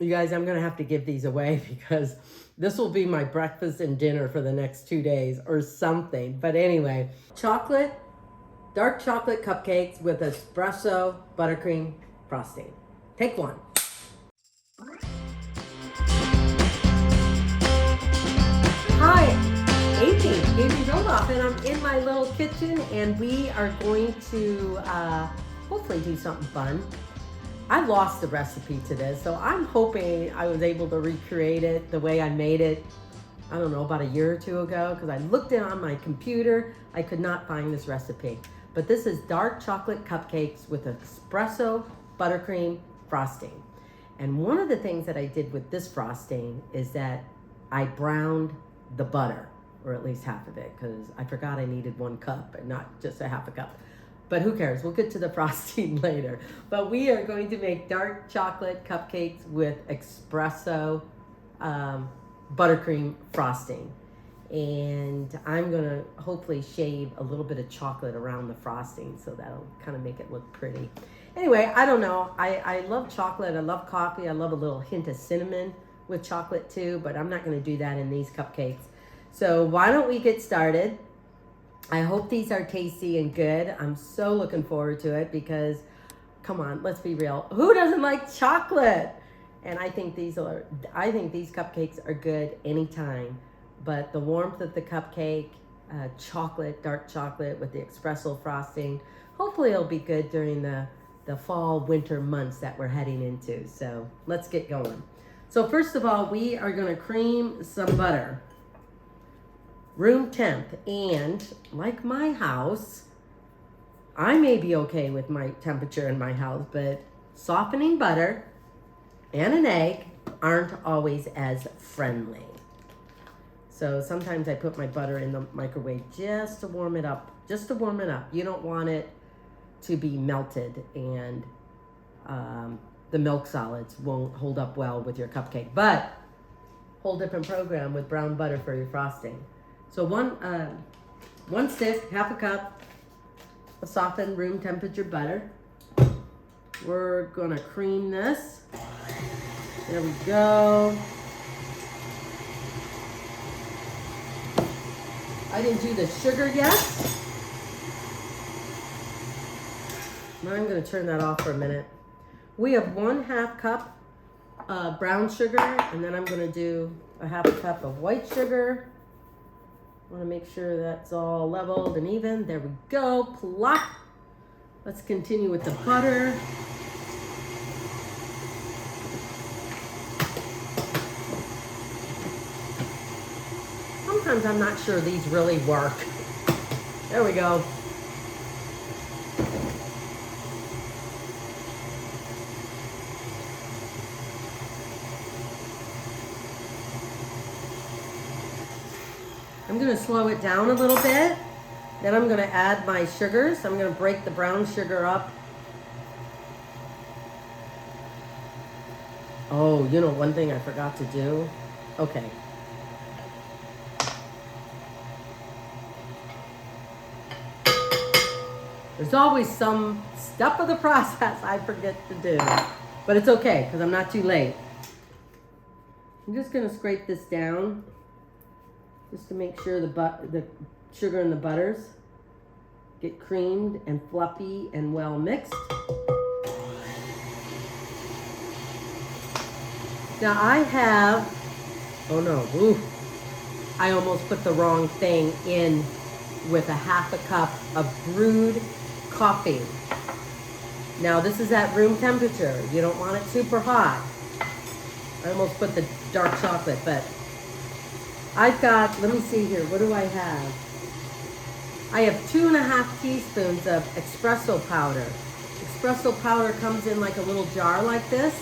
You guys, I'm gonna have to give these away because this will be my breakfast and dinner for the next 2 days or something. But anyway, dark chocolate cupcakes with espresso buttercream frosting. Take one. Hi, Amy Roloff, and I'm in my little kitchen, and we are going to hopefully do something fun. I lost the recipe to this, so I'm hoping I was able to recreate it the way I made it, I don't know, about a year or two ago, because I looked it on my computer. I could not find this recipe. But this is dark chocolate cupcakes with espresso buttercream frosting. And one of the things that I did with this frosting is that I browned the butter, or at least half of it, because I forgot I needed 1 cup and not just a half a cup. But who cares? We'll get to the frosting later. But we are going to make dark chocolate cupcakes with espresso buttercream frosting. And I'm gonna hopefully shave a little bit of chocolate around the frosting so that'll kind of make it look pretty. Anyway, I don't know. I love chocolate, I love coffee, I love a little hint of cinnamon with chocolate too, but I'm not gonna do that in these cupcakes. So why don't we get started? I hope these are tasty and good. I'm so looking forward to it because, come on, let's be real. Who doesn't like chocolate? And I think these cupcakes are good anytime. But the warmth of the cupcake, dark chocolate with the espresso frosting, hopefully it'll be good during the fall, winter months that we're heading into. So let's get going. So first of all, we are gonna cream some butter. Room temp, and like my house, I may be okay with my temperature in my house, but softening butter and an egg aren't always as friendly. So sometimes I put my butter in the microwave just to warm it up, You don't want it to be melted, and the milk solids won't hold up well with your cupcake. But whole different program with brown butter for your frosting. So one stick, half a cup of softened room temperature butter. We're gonna cream this. There we go. I didn't do the sugar yet. Now I'm gonna turn that off for a minute. We have 1/2 cup brown sugar, and then I'm gonna do a 1/2 cup of white sugar. I want to make sure that's all leveled and even. There we go. Plop. Let's continue with the butter. Sometimes I'm not sure these really work. There we go. I'm gonna slow it down a little bit. Then I'm gonna add my sugars. I'm gonna break the brown sugar up. Oh, you know one thing I forgot to do? Okay. There's always some step of the process I forget to do. But it's okay, because I'm not too late. I'm just gonna scrape this down, just to make sure the sugar and the butters get creamed and fluffy and well mixed. Now I have, oh no, I almost put the wrong thing in with a 1/2 cup of brewed coffee. Now this is at room temperature. You don't want it super hot. I almost put the dark chocolate, but I've got, let me see here, what do I have? I have 2.5 teaspoons of espresso powder. Espresso powder comes in like a little jar like this.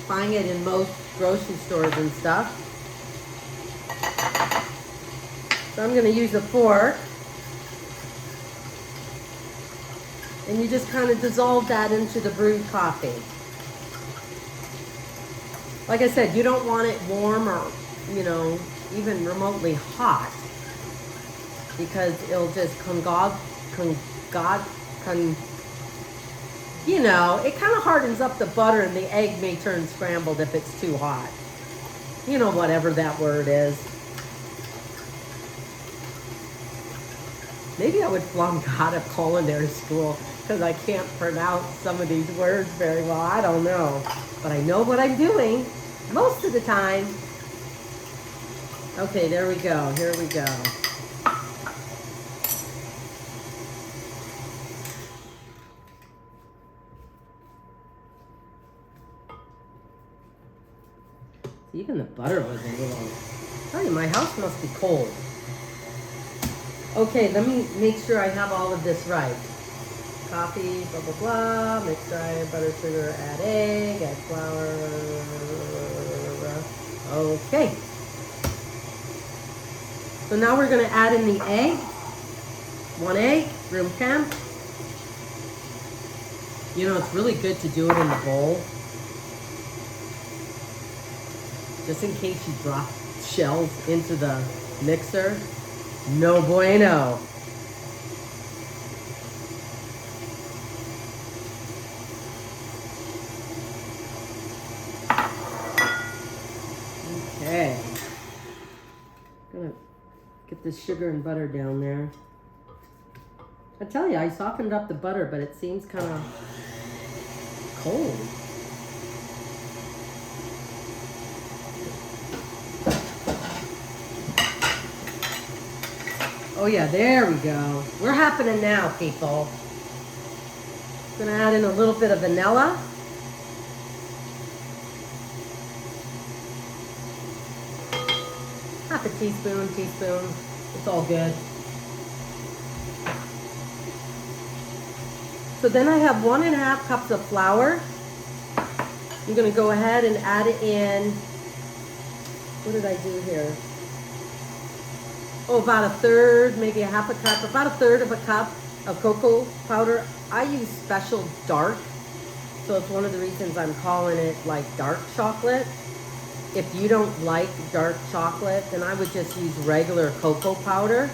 Find it in most grocery stores and stuff. So I'm gonna use a fork. And you just kind of dissolve that into the brewed coffee. Like I said, you don't want it warm or, even remotely hot, because it'll just you know, it kind of hardens up the butter and the egg may turn scrambled if it's too hot. You know, whatever that word is. Maybe I would flunk out of culinary school because I can't pronounce some of these words very well. I don't know. But I know what I'm doing most of the time. Okay, there we go. Here we go. Even the butter was a little... I tell you, my house must be cold. Okay, let me make sure I have all of this right. Coffee, blah, blah, blah. Mix dry, butter, sugar, add egg, add flour. Okay. So now we're going to add in the egg. 1 egg, room temp. You know, it's really good to do it in the bowl. Just in case you drop shells into the mixer. No bueno. Okay. Gonna get this sugar and butter down there. I tell you, I softened up the butter, but it seems kind of cold. Oh yeah, there we go. We're happening now, people. Gonna add in a little bit of vanilla. Half a teaspoon. It's all good. So then I have 1.5 cups of flour. I'm gonna go ahead and add in, what did I do here? Oh, about 1/3, maybe 1/2 cup, about 1/3 of a cup of cocoa powder. I use special dark, so it's one of the reasons I'm calling it like dark chocolate. If you don't like dark chocolate, then I would just use regular cocoa powder.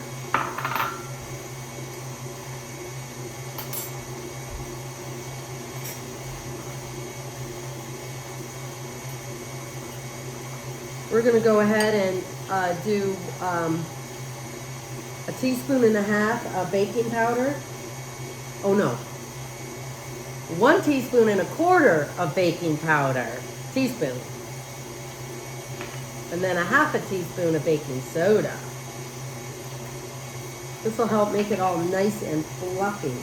We're gonna go ahead and do 1.5 teaspoons of baking powder. Oh no, 1.25 teaspoons of baking powder, teaspoon. And then 1/2 teaspoon of baking soda. This will help make it all nice and fluffy.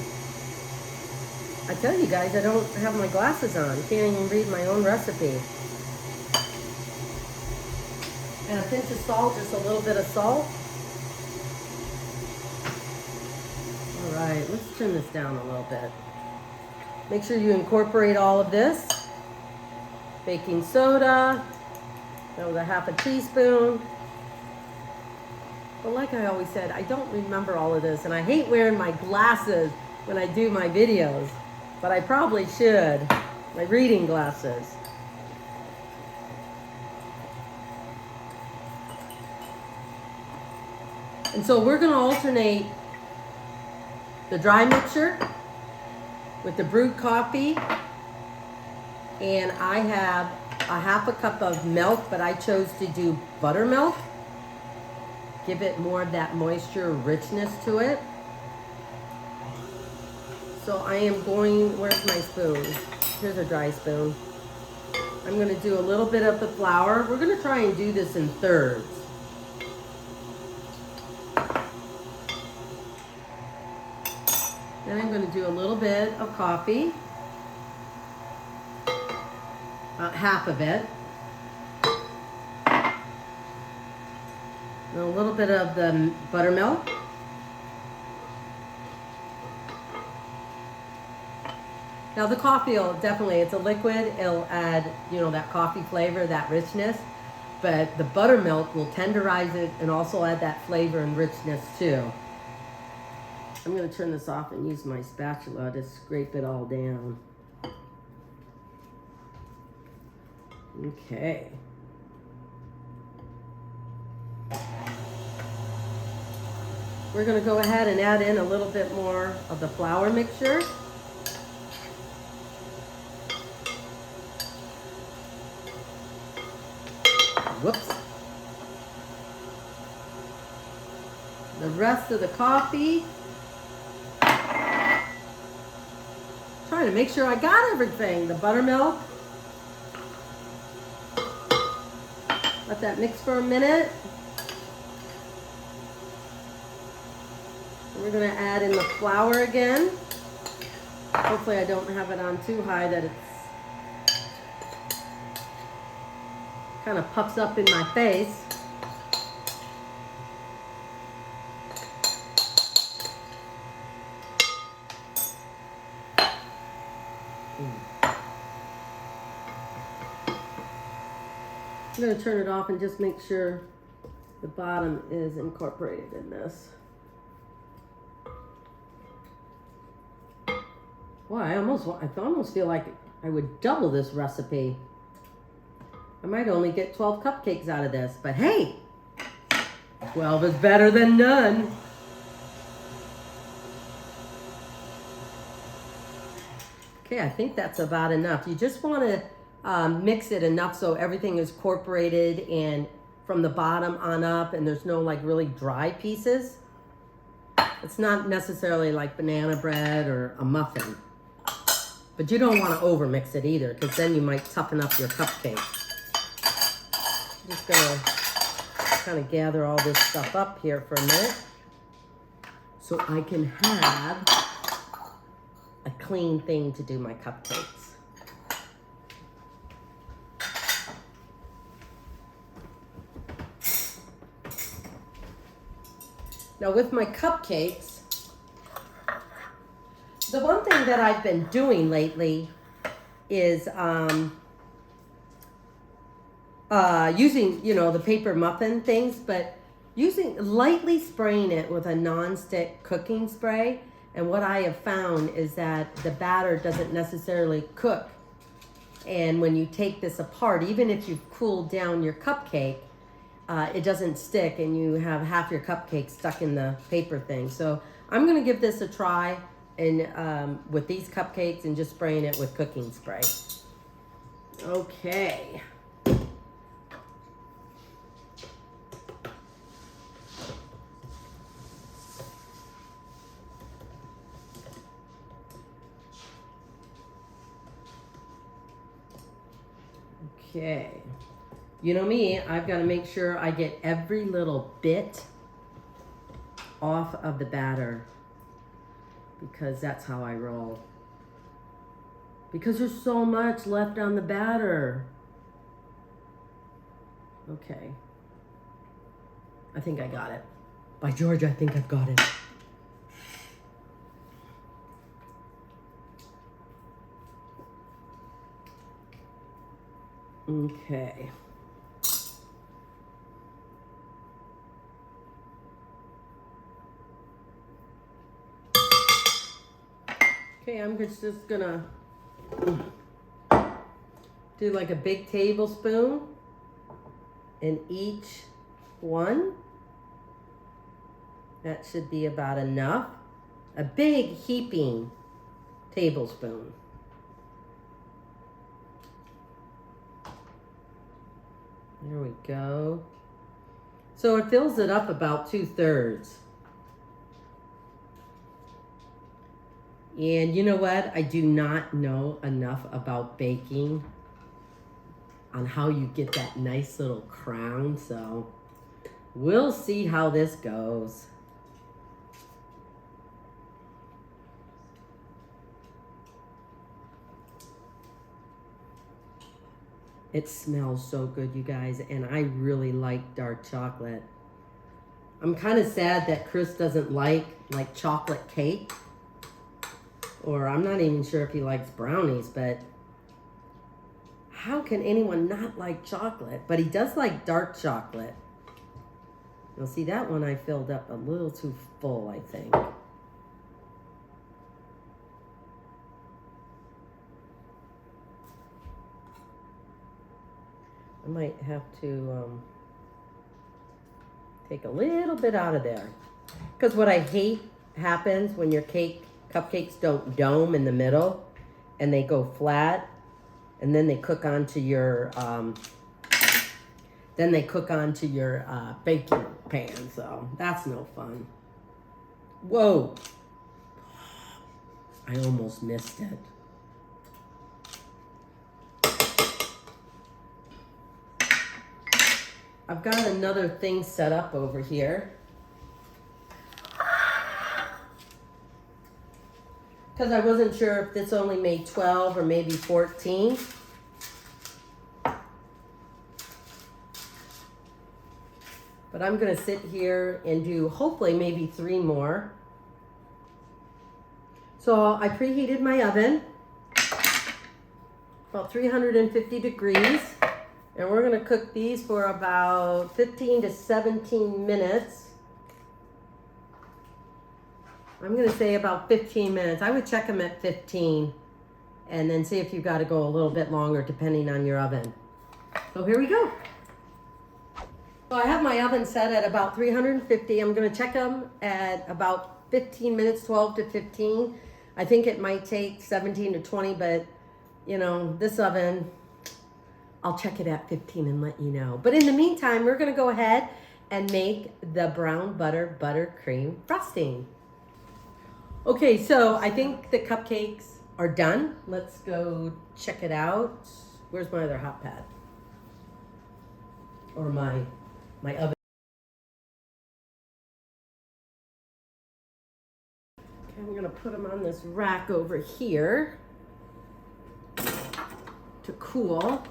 I tell you guys, I don't have my glasses on. Can't even read my own recipe. And a pinch of salt, just a little bit of salt. All right, let's turn this down a little bit. Make sure you incorporate all of this. Baking soda, that was 1/2 teaspoon. But like I always said, I don't remember all of this, and I hate wearing my glasses when I do my videos, but I probably should, my reading glasses. And so we're going to alternate the dry mixture with the brewed coffee. And I have 1/2 cup of milk, but I chose to do buttermilk. Give it more of that moisture, richness to it. So I am going, where's my spoon? Here's a dry spoon. I'm going to do a little bit of the flour. We're going to try and do this in thirds. Then I'm going to do a little bit of coffee, about half of it, and a little bit of the buttermilk. Now the coffee will definitely, it's a liquid, it'll add, you know, that coffee flavor, that richness, but the buttermilk will tenderize it and also add that flavor and richness too. I'm going to turn this off and use my spatula to scrape it all down. Okay. We're going to go ahead and add in a little bit more of the flour mixture. Whoops. The rest of the coffee. Trying to make sure I got everything. The buttermilk. Let that mix for a minute. And we're going to add in the flour again. Hopefully I don't have it on too high that it's kind of puffs up in my face. I'm going to turn it off and just make sure the bottom is incorporated in this. Well, I almost feel like I would double this recipe. I might only get 12 cupcakes out of this, but hey, 12 is better than none. Okay, I think that's about enough. You just want to mix it enough so everything is incorporated and from the bottom on up, and there's no like really dry pieces. It's not necessarily like banana bread or a muffin, but you don't want to over mix it either, because then you might toughen up your cupcake. I'm just gonna kind of gather all this stuff up here for a minute so I can have a clean thing to do my cupcakes. Now with my cupcakes, the one thing that I've been doing lately is using, the paper muffin things, but lightly spraying it with a non-stick cooking spray. And what I have found is that the batter doesn't necessarily cook. And when you take this apart, even if you've cooled down your cupcake, it doesn't stick and you have half your cupcake stuck in the paper thing. So I'm gonna give this a try and with these cupcakes and just spraying it with cooking spray. Okay. Okay. You know me, I've got to make sure I get every little bit off of the batter, because that's how I roll. Because there's so much left on the batter. Okay. I think I got it. By George, I think I've got it. Okay. Okay, I'm just gonna do like a big tablespoon in each one. That should be about enough. A big heaping tablespoon. There we go. So it fills it up about 2/3. And you know what? I do not know enough about baking on how you get that nice little crown. So we'll see how this goes. It smells so good, you guys, and I really like dark chocolate. I'm kind of sad that Chris doesn't like chocolate cake, or I'm not even sure if he likes brownies, but how can anyone not like chocolate? But he does like dark chocolate. You'll see that one I filled up a little too full, I think. I might have to take a little bit out of there. Because what I hate happens when your cupcakes don't dome in the middle and they go flat and then they cook onto your then they cook onto your baking pan. So that's no fun. Whoa. I almost missed it. I've got another thing set up over here. Because I wasn't sure if this only made 12 or maybe 14. But I'm going to sit here and do hopefully maybe 3 more. So I preheated my oven, about 350 degrees. And we're going to cook these for about 15 to 17 minutes. I'm going to say about 15 minutes. I would check them at 15 and then see if you've got to go a little bit longer depending on your oven. So here we go. So I have my oven set at about 350. I'm going to check them at about 15 minutes, 12 to 15. I think it might take 17 to 20, but you know, this oven, I'll check it at 15 and let you know. But in the meantime, we're going to go ahead and make the brown butter buttercream frosting. Okay, so I think the cupcakes are done. Let's go check it out. Where's my other hot pad? Or my oven. Okay, I'm going to put them on this rack over here to cool.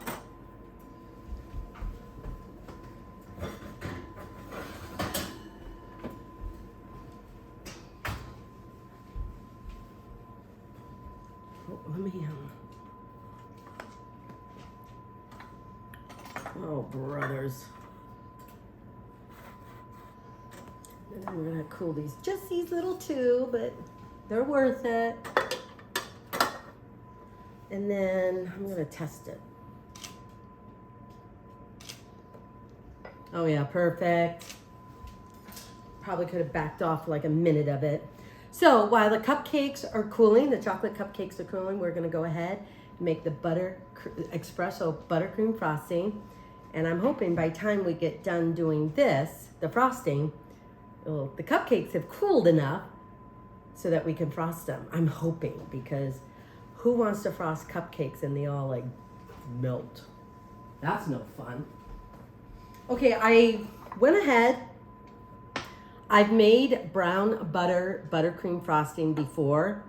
Let me, oh, brothers. And I'm gonna cool these, just these little two, but they're worth it. And then I'm gonna test it. Oh yeah, perfect. Probably could have backed off like a minute of it. So while the cupcakes are cooling, the chocolate cupcakes are cooling, we're gonna go ahead and make the espresso buttercream frosting. And I'm hoping by the time we get done doing this, the frosting, the cupcakes have cooled enough so that we can frost them. I'm hoping, because who wants to frost cupcakes and they all like melt? That's no fun. Okay, I went ahead. I've made brown buttercream frosting before,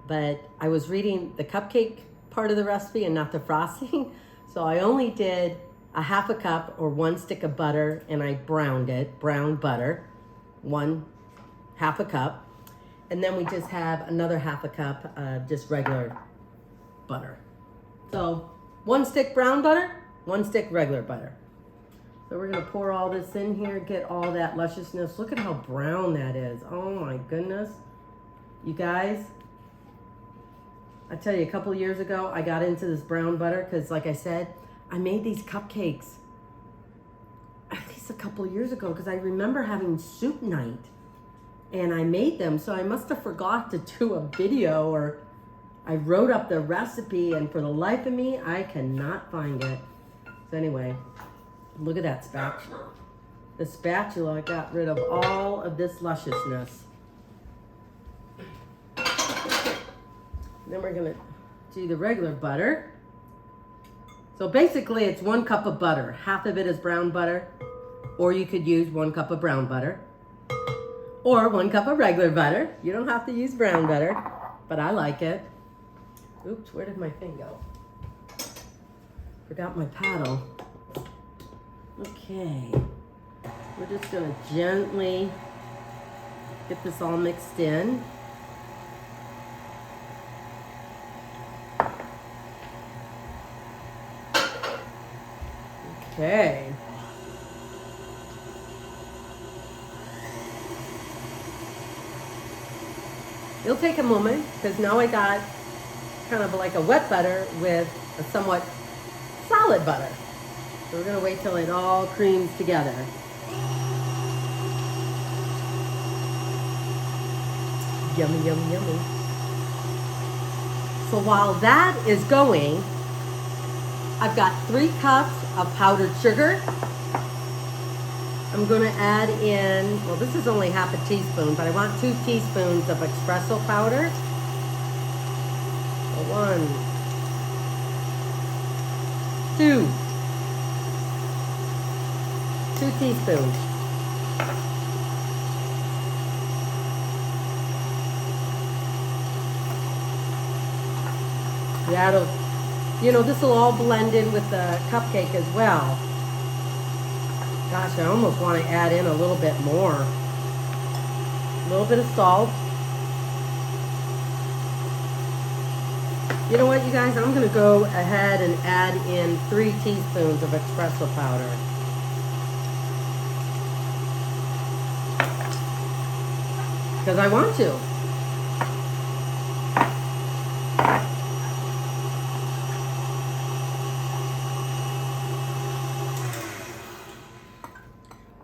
but I was reading the cupcake part of the recipe and not the frosting. So I only did a half a cup or 1 stick of butter, and I browned it, brown butter, half a cup. And then we just have another half a cup of just regular butter. So 1 stick brown butter, 1 stick regular butter. So we're gonna pour all this in here, get all that lusciousness. Look at how brown that is. Oh my goodness. You guys, I tell you, a couple of years ago, I got into this brown butter because like I said, I made these cupcakes at least a couple of years ago because I remember having soup night and I made them. So I must have forgot to do a video, or I wrote up the recipe and for the life of me, I cannot find it. So anyway, look at that spatula. The spatula got rid of all of this lusciousness. Then we're gonna do the regular butter. So basically it's 1 cup of butter. Half of it is brown butter, or you could use 1 cup of brown butter, or 1 cup of regular butter. You don't have to use brown butter, but I like it. Oops, where did my thing go? Forgot my paddle. Okay, we're just gonna gently get this all mixed in. Okay. It'll take a moment because now I got kind of like a wet butter with a somewhat solid butter. So we're gonna wait till it all creams together. Yummy, yummy, yummy. So while that is going, I've got 3 cups of powdered sugar, I'm going to add in, well, this is only half a teaspoon, but I want 2 teaspoons of espresso powder. So 1, 2 teaspoons. That'll, you know, this will all blend in with the cupcake as well. Gosh, I almost want to add in a little bit more. A little bit of salt. You know what, you guys? I'm going to go ahead and add in 3 teaspoons of espresso powder. Because I want to.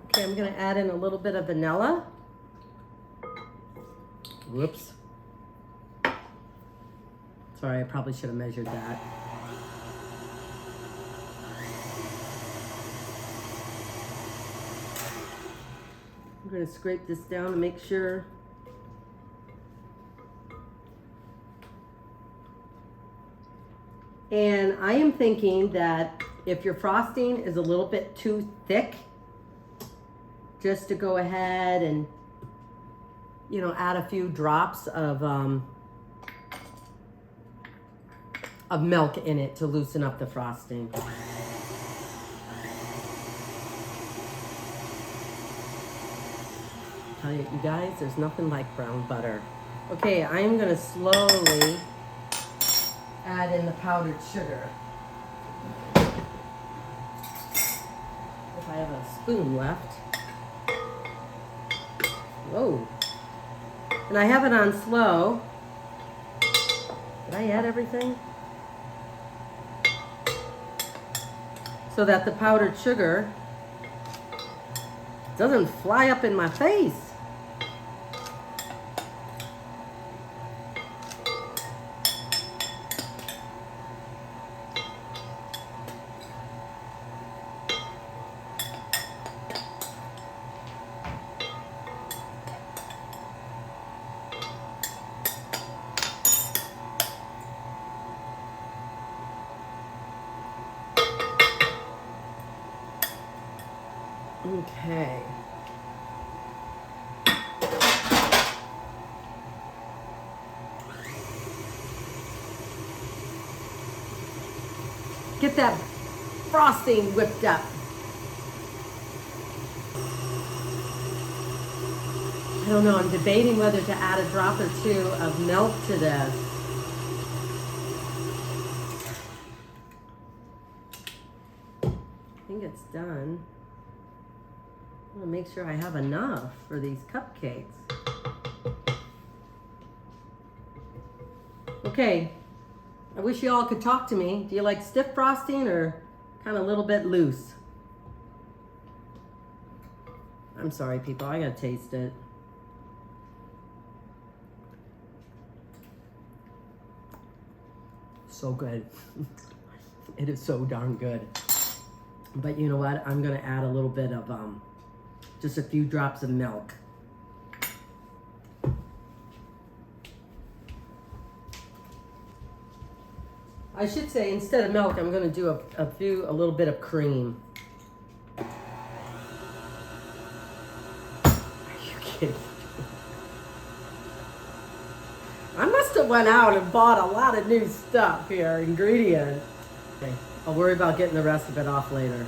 Okay, I'm going to add in a little bit of vanilla. Whoops. Sorry, I probably should have measured that. I'm going to scrape this down to make sure. And I am thinking that if your frosting is a little bit too thick, just to go ahead and, you know, add a few drops of milk in it to loosen up the frosting. Tell you guys, there's nothing like brown butter. Okay, I'm gonna slowly add in the powdered sugar. If I have a spoon left. Whoa. And I have it on slow. Did I add everything? So that the powdered sugar doesn't fly up in my face. Okay. Get that frosting whipped up. I don't know, I'm debating whether to add a drop or 2 of milk to this. I think it's done. I want to make sure I have enough for these cupcakes. Okay, I wish you all could talk to me. Do you like stiff frosting or kind of a little bit loose? I'm sorry, people, I gotta taste it. So good. It is so darn good. But you know what? I'm gonna add a little bit of just a few drops of milk. I should say instead of milk, I'm going to do a little bit of cream. Are you kidding? I must have went out and bought a lot of new stuff here, ingredients. Okay, I'll worry about getting the rest of it off later.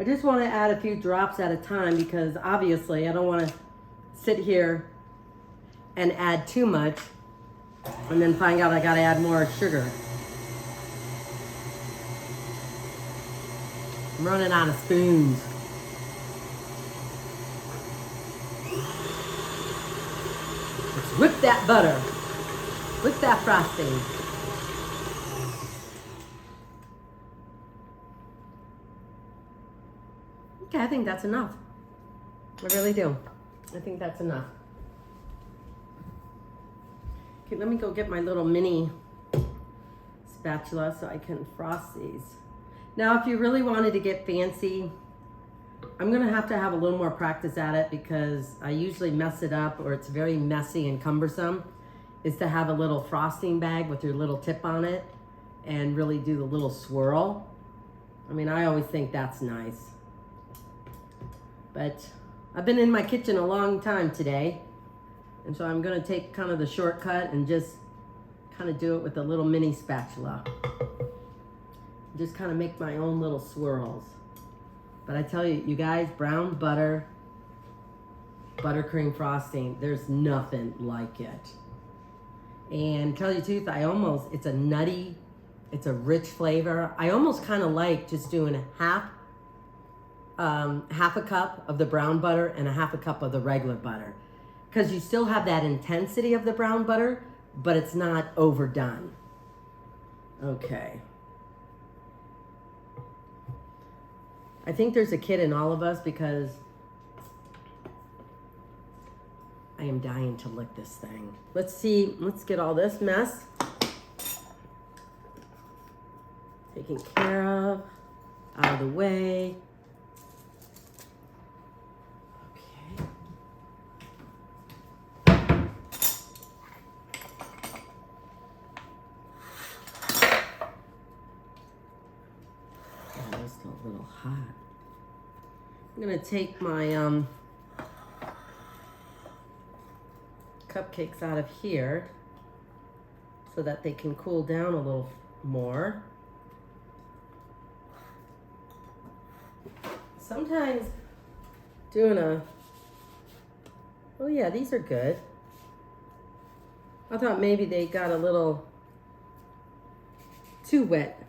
I just want to add a few drops at a time because obviously I don't want to sit here and add too much and then find out I got to add more sugar. I'm running out of spoons. Let's whip that butter. Whip that frosting. Okay, I think that's enough. I really do. I think that's enough. Okay, let me go get my little mini spatula so I can frost these. Now, if you really wanted to get fancy, I'm gonna have to have a little more practice at it because I usually mess it up or it's very messy and cumbersome, is to have a little frosting bag with your little tip on it and really do the little swirl. I mean, I always think that's nice. But I've been in my kitchen a long time today, and so I'm gonna take kind of the shortcut and just kind of do it with a little mini spatula. Just kind of make my own little swirls. But I tell you, you guys, brown butter, buttercream frosting, there's nothing like it. And tell you the truth, it's a nutty, it's a rich flavor. I almost kind of like just doing half a cup of the brown butter and a half a cup of the regular butter. Because you still have that intensity of the brown butter, but it's not overdone. Okay. I think there's a kid in all of us because I am dying to lick this thing. Let's see, let's get all this mess taken care of, out of the way. Okay. Oh, that's still a little hot. I'm gonna take my cupcakes out of here so that they can cool down a little more. Sometimes doing oh yeah, these are good. I thought maybe they got a little too wet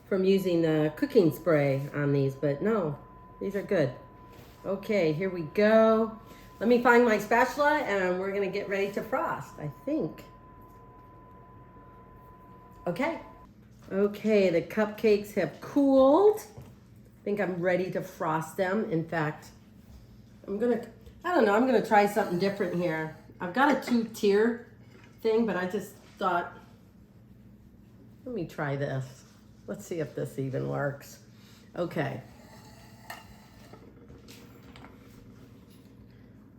from using the cooking spray on these, but no, these are good. Okay, here we go. Let me find my spatula and we're gonna get ready to frost, I think. Okay. Okay, the cupcakes have cooled. I think I'm ready to frost them. In fact, I'm gonna try something different here. I've got a 2-tier thing, but I just thought, let me try this. Let's see if this even works. Okay.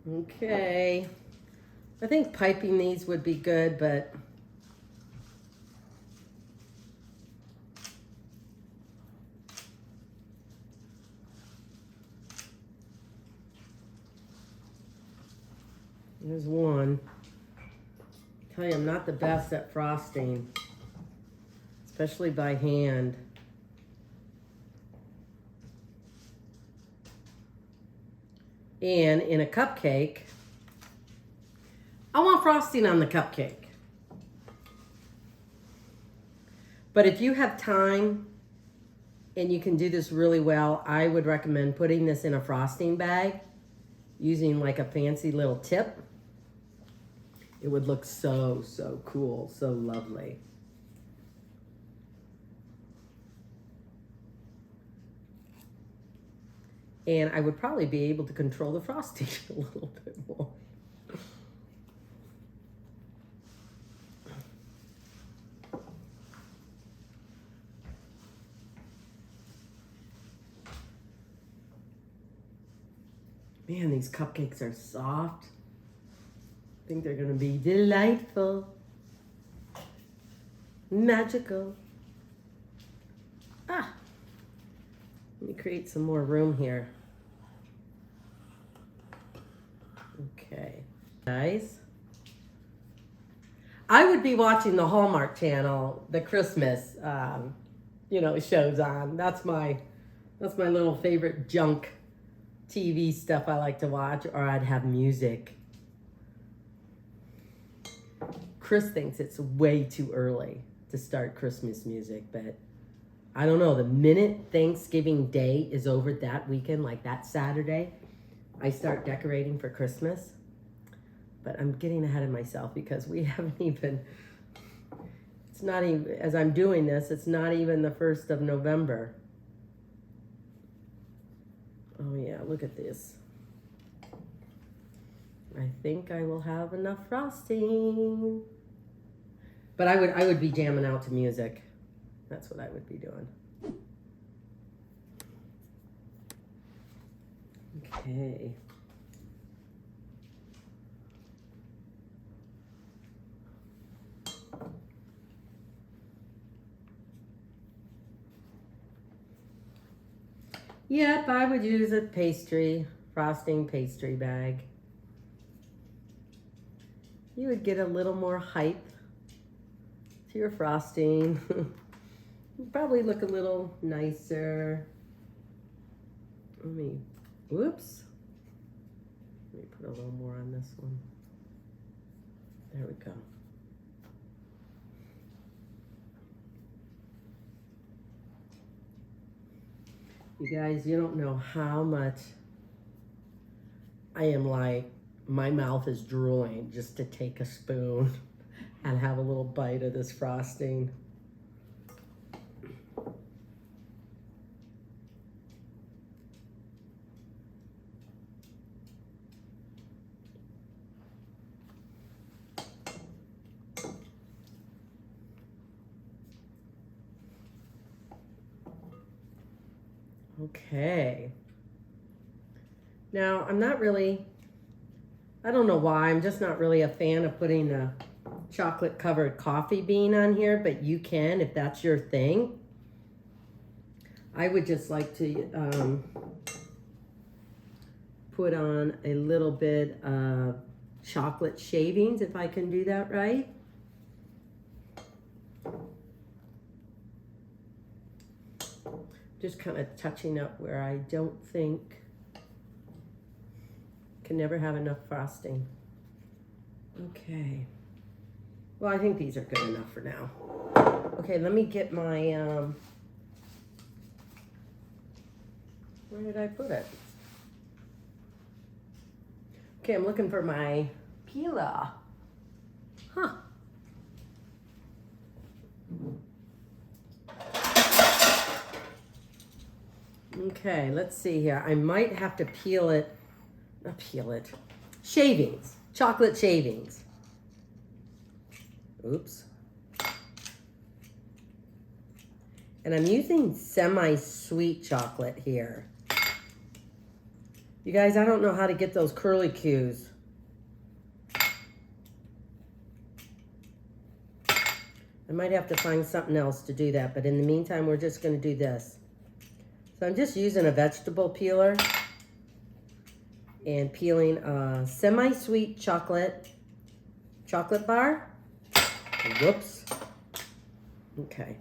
Okay. I think piping these would be good, but there's one. I tell you, I'm not the best at frosting, especially by hand. And in a cupcake, I want frosting on the cupcake. But if you have time and you can do this really well, I would recommend putting this in a frosting bag using like a fancy little tip. It would look so, so cool, so lovely. And I would probably be able to control the frosting a little bit more. Man, these cupcakes are soft. I think they're gonna be delightful, magical. Ah, let me create some more room here. Okay, guys. I would be watching the Hallmark Channel, the Christmas, shows on. That's my little favorite junk TV stuff I like to watch, or I'd have music. Chris thinks it's way too early to start Christmas music, but I don't know. The minute Thanksgiving Day is over that weekend, like that Saturday, I start decorating for Christmas. But I'm getting ahead of myself because we haven't even, it's not even, as I'm doing this, it's not even the 1st of November. Oh yeah, look at this. I think I will have enough frosting. But I would be jamming out to music. That's what I would be doing. Okay. Yep, I would use a frosting pastry bag. You would get a little more height to your frosting. You'd probably look a little nicer. Whoops. Let me put a little more on this one. There we go. You guys, you don't know how much I am like, my mouth is drooling just to take a spoon and have a little bite of this frosting. Okay. Now, I don't know why, I'm just not really a fan of putting a chocolate covered coffee bean on here, but you can if that's your thing. I would just like to put on a little bit of chocolate shavings, if I can do that right. Just kind of touching up where I don't think, can never have enough frosting. Okay. Well, I think these are good enough for now. Okay, let me get my, where did I put it? Okay, I'm looking for my peeler. Huh. Okay, let's see here. I might have to shavings, chocolate shavings. Oops. And I'm using semi-sweet chocolate here. You guys, I don't know how to get those curly cues. I might have to find something else to do that, but in the meantime, we're just gonna do this. So I'm just using a vegetable peeler and peeling a semi-sweet chocolate bar. Whoops. Okay.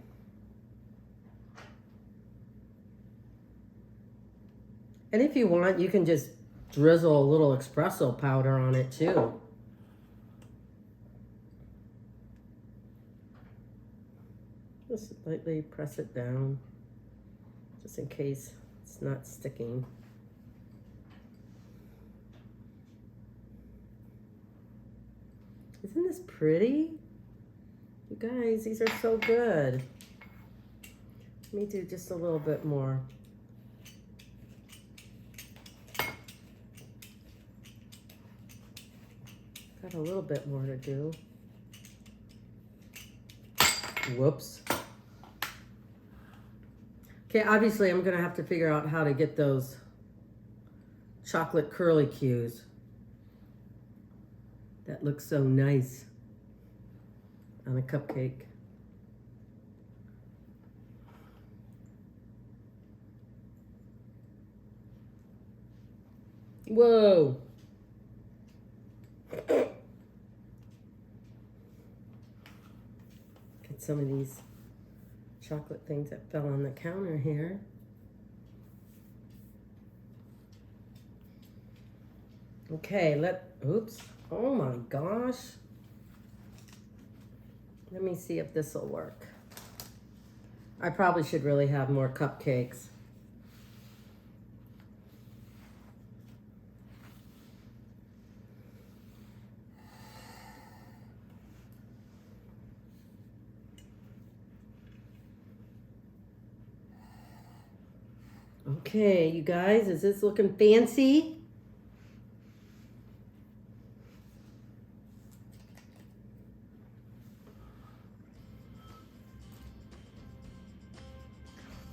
And if you want, you can just drizzle a little espresso powder on it too. Just lightly press it down, just in case it's not sticking. Isn't this pretty? You guys, these are so good. Let me do just a little bit more. Got a little bit more to do. Whoops. Okay, obviously I'm gonna have to figure out how to get those chocolate curly cues. That looks so nice on a cupcake. Whoa. Get some of these chocolate things that fell on the counter here. Okay, oops. Oh my gosh. Let me see if this will work. I probably should really have more cupcakes. Okay, you guys, is this looking fancy?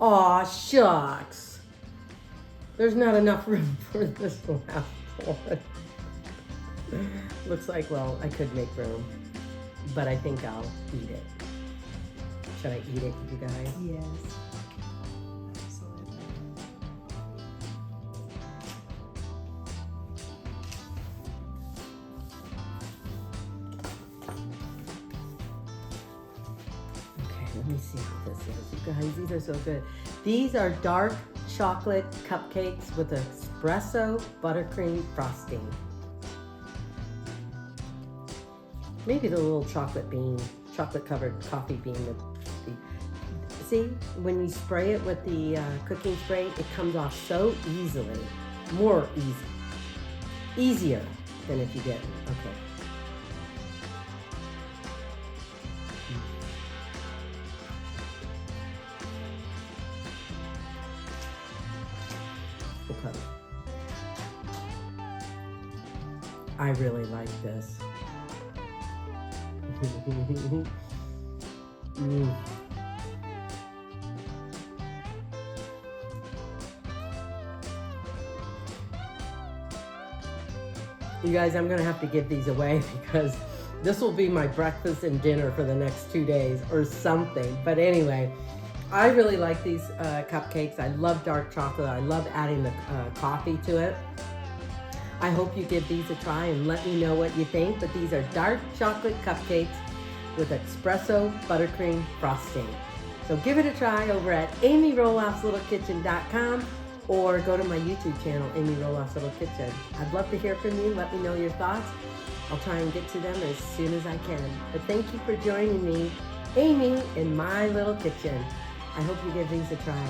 Aw, shucks. There's not enough room for this last one. Looks like, well, I could make room, but I think I'll eat it. Should I eat it, you guys? Yes. Absolutely. Okay, let me see what this is. You guys, these are so good. These are dark chocolate cupcakes with espresso buttercream frosting. Maybe the little chocolate bean, chocolate covered coffee bean. See, when you spray it with the cooking spray, it comes off so easily. More easy. Easier than if you get, okay. Okay. I really like this. Mm. You guys, I'm gonna have to give these away because this will be my breakfast and dinner for the next 2 days or something. But anyway, I really like these cupcakes. I love dark chocolate. I love adding the coffee to it. I hope you give these a try and let me know what you think. But these are dark chocolate cupcakes with espresso buttercream frosting. So give it a try over at amyroloffslittlekitchen.com or go to my YouTube channel, Amy Roloff's Little Kitchen. I'd love to hear from you. Let me know your thoughts. I'll try and get to them as soon as I can. But thank you for joining me, Amy, in my little kitchen. I hope you give these a try.